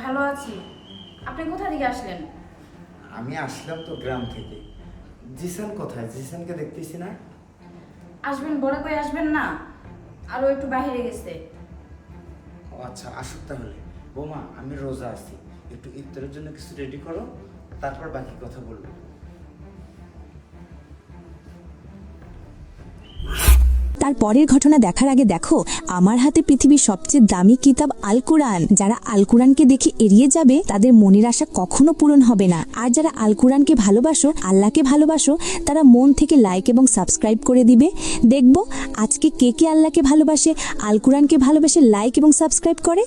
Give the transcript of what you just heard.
ভালো আছি। আপনি কোথা থেকে আসলেন? আমি আসলাম তো গ্রাম থেকে। জিসান কোথায়? জিসানকে দেখতেছি না। আসবেন বলে কই আসবেন না? আরও একটু বাইরে গেছে। ও আচ্ছা, আসুক তাহলে। বৌমা, আমি রোজা আছি, একটু ইফতারের জন্য কিছু রেডি করো, তারপর বাকি কথা বলবো। তার পরের ঘটনা দেখার আগে দেখো আমার হাতে পৃথিবীর সবচেয়ে দামি কিতাব আল কুরআন। যারা আল কুরআনকে দেখে এড়িয়ে যাবে তাদের মনের আশা কখনো পূরণ হবে না। আর যারা আল কুরআনকে ভালোবাসো, আল্লাহকে ভালোবাসো, তারা মন থেকে লাইক এবং সাবস্ক্রাইব করে দিবে। দেখবো আজকে কে কে আল্লাহকে ভালোবাসে, আল কুরআনকে ভালোবাসে, লাইক এবং সাবস্ক্রাইব করে।